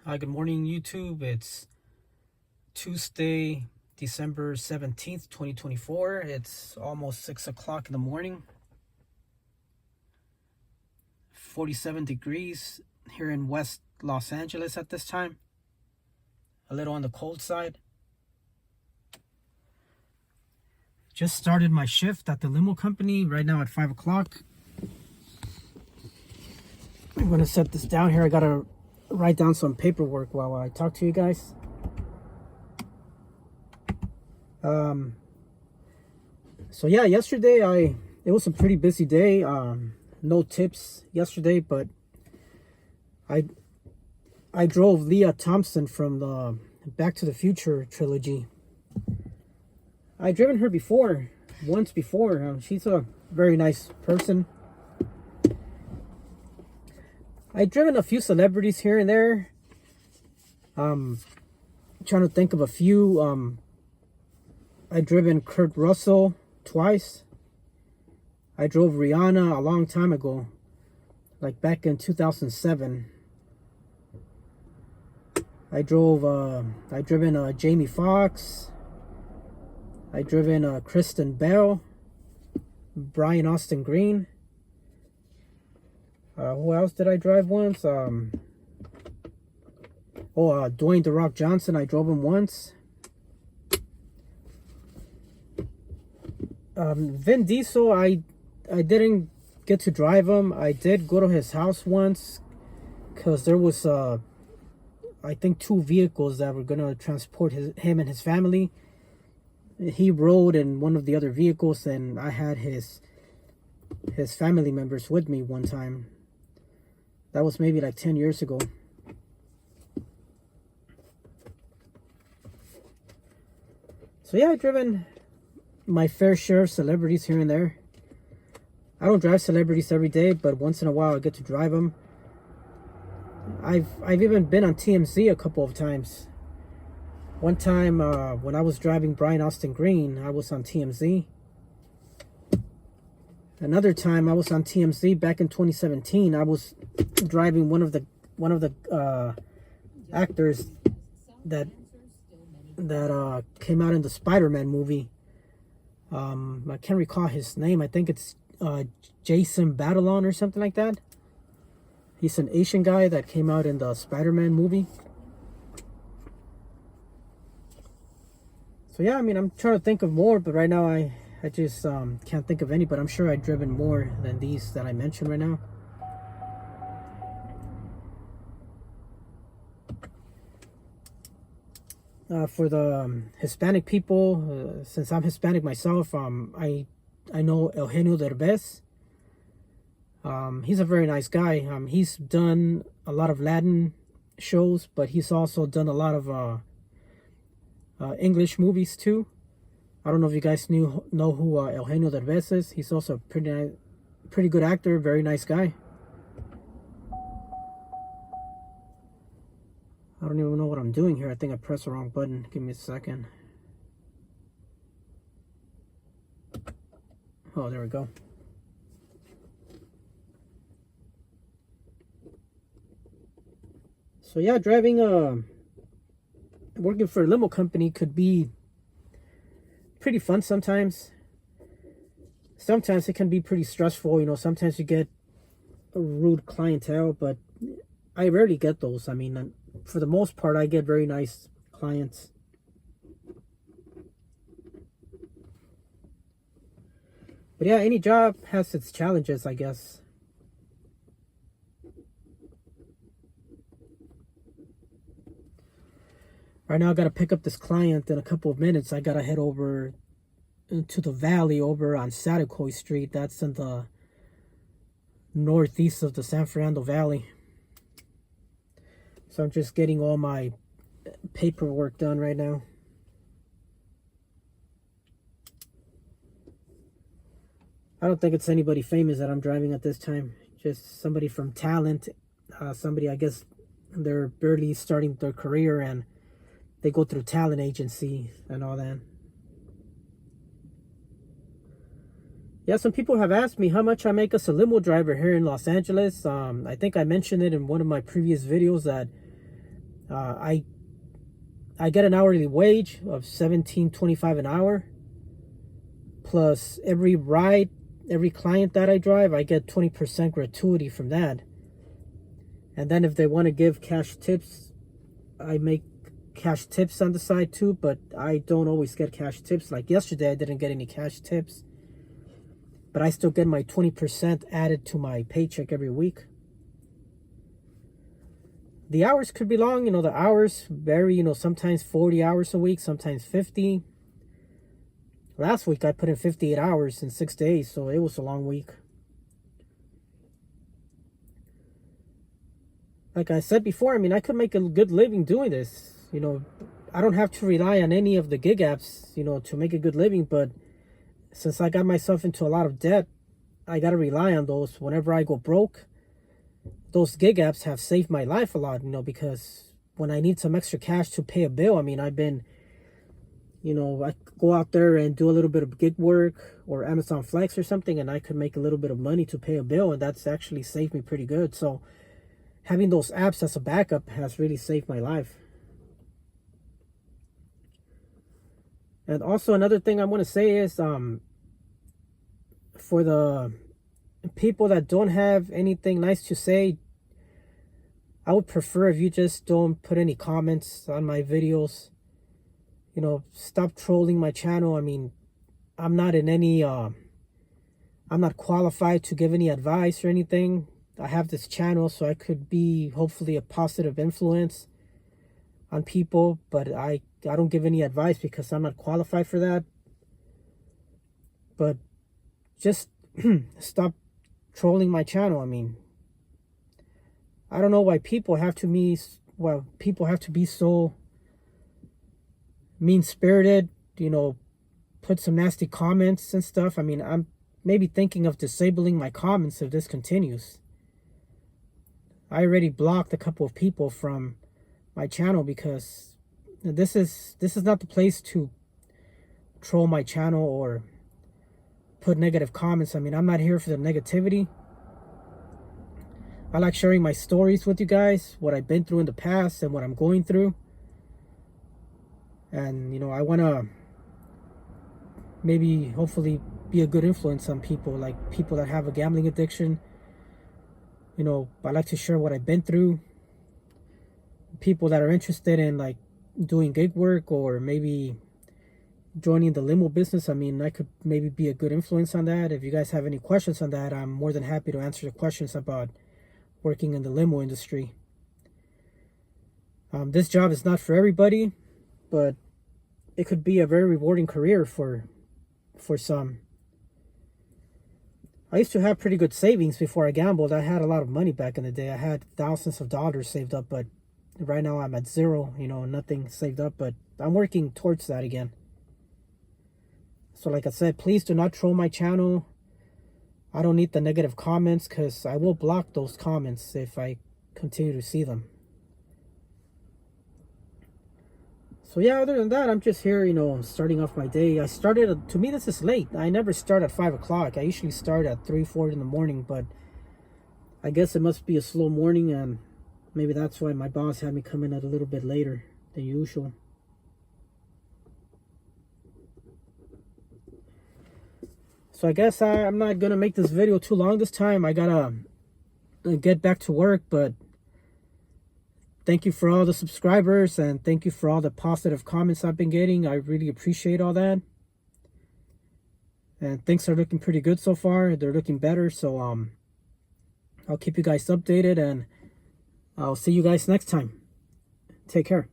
Hi, good morning, YouTube. It's Tuesday, December 17th, 2024. It's almost 6 o'clock in the morning. 47 degrees here in West Los Angeles at this time. A little on the cold side. Just started my shift at the limo company right now at 5 o'clock. I'm going to set this down here. I got to write down some paperwork while I talk to you guys. So yeah, yesterday it was a pretty busy day. No tips yesterday, but I drove Lea Thompson from the Back to the Future trilogy. I've driven her once before. She's a very nice person. I've driven a few celebrities here and there. Trying to think of a few. I've driven Kurt Russell twice. I drove Rihanna a long time ago, like back in 2007. I've driven Jamie Foxx. I've driven Kristen Bell, Brian Austin Green. Who else did I drive once? Dwayne "The Rock" Johnson. I drove him once. Vin Diesel, I didn't get to drive him. I did go to his house once because there was I think 2 vehicles that were gonna transport him and his family. He rode in one of the other vehicles, and I had his family members with me one time. That was maybe like 10 years ago. So yeah, I've driven my fair share of celebrities here and there. I don't drive celebrities every day, but once in a while I get to drive them. I've even been on TMZ a couple of times. One time when I was driving Brian Austin Green, I was on TMZ. Another time I was on TMZ back in 2017. I was driving one of the actors that came out in the Spider-Man movie. I can't recall his name. I think it's Jason Batalon or something like that. He's an Asian guy that came out in the Spider-Man movie. So yeah, I mean, I'm trying to think of more, but right now I just can't think of any, but I'm sure I've driven more than these that I mentioned right now. For the Hispanic people, since I'm Hispanic myself, I know Eugenio Derbez. He's a very nice guy. He's done a lot of Latin shows, but he's also done a lot of English movies too. I don't know if you guys know who Eugenio Derbez is. He's also a pretty good actor, very nice guy. I don't even know what I'm doing here. I think I pressed the wrong button. Give me a second. Oh, there we go. So yeah, working for a limo company could be pretty fun sometimes. Sometimes it can be pretty stressful. You know, sometimes you get a rude clientele, but I rarely get those. I mean, for the most part, I get very nice clients. But yeah, any job has its challenges, I guess. Right now, I got to pick up this client in a couple of minutes. I got to head over to the valley over on Saticoy Street. That's in the northeast of the San Fernando Valley. So I'm just getting all my paperwork done right now. I don't think it's anybody famous that I'm driving at this time. Just somebody from talent. Somebody, I guess, they're barely starting their career and they go through talent agency and all that. Yeah, some people have asked me how much I make as a limo driver here in Los Angeles. I think I mentioned it in one of my previous videos that I get an hourly wage of $17.25 an hour, plus every ride, every client that I drive, I get 20% gratuity from that. And then if they want to give cash tips, I make cash tips on the side too, but I don't always get cash tips. Like yesterday, I didn't get any cash tips, but I still get my 20% added to my paycheck every week. The hours could be long, the hours vary, sometimes 40 hours a week, sometimes 50. Last week I put in 58 hours in 6 days, so it was a long week. Like I said before, I could make a good living doing this. I don't have to rely on any of the gig apps, to make a good living, but since I got myself into a lot of debt, I got to rely on those whenever I go broke. Those gig apps have saved my life a lot, because when I need some extra cash to pay a bill, I've been, I go out there and do a little bit of gig work or Amazon Flex or something, and I could make a little bit of money to pay a bill, and that's actually saved me pretty good. So having those apps as a backup has really saved my life. And also another thing I want to say is, for the people that don't have anything nice to say, I would prefer if you just don't put any comments on my videos. Stop trolling my channel. I'm not in any, I'm not qualified to give any advice or anything. I have this channel so I could be hopefully a positive influence on people, but I don't give any advice because I'm not qualified for that. But just stop trolling my channel. I don't know why people have to be so mean-spirited, put some nasty comments and stuff. I'm maybe thinking of disabling my comments if this continues. I already blocked a couple of people from my channel because this is not the place to troll my channel or put negative comments. I'm not here for the negativity. I like sharing my stories with you guys, what I've been through in the past and what I'm going through. And, I want to maybe, hopefully, be a good influence on people, like people that have a gambling addiction. I like to share what I've been through. People that are interested in, like, doing gig work or maybe joining the limo business. I could maybe be a good influence on that. If you guys have any questions on that, I'm more than happy to answer the questions about working in the limo industry. This job is not for everybody, but it could be a very rewarding career for some. I used to have pretty good savings before I gambled. I had a lot of money back in the day. I had thousands of dollars saved up, but right now I'm at zero, nothing saved up, but I'm working towards that again. So like I said, please do not troll my channel. I don't need the negative comments because I will block those comments if I continue to see them. So yeah, other than that, I'm just here, starting off my day. To me, this is late. I never start at 5 o'clock. I usually start at 3, 4 in the morning, but I guess it must be a slow morning, and maybe that's why my boss had me come in a little bit later than usual. So I guess I'm not going to make this video too long this time. I got to get back to work, but thank you for all the subscribers and thank you for all the positive comments I've been getting. I really appreciate all that. And things are looking pretty good so far. They're looking better. So I'll keep you guys updated and I'll see you guys next time. Take care.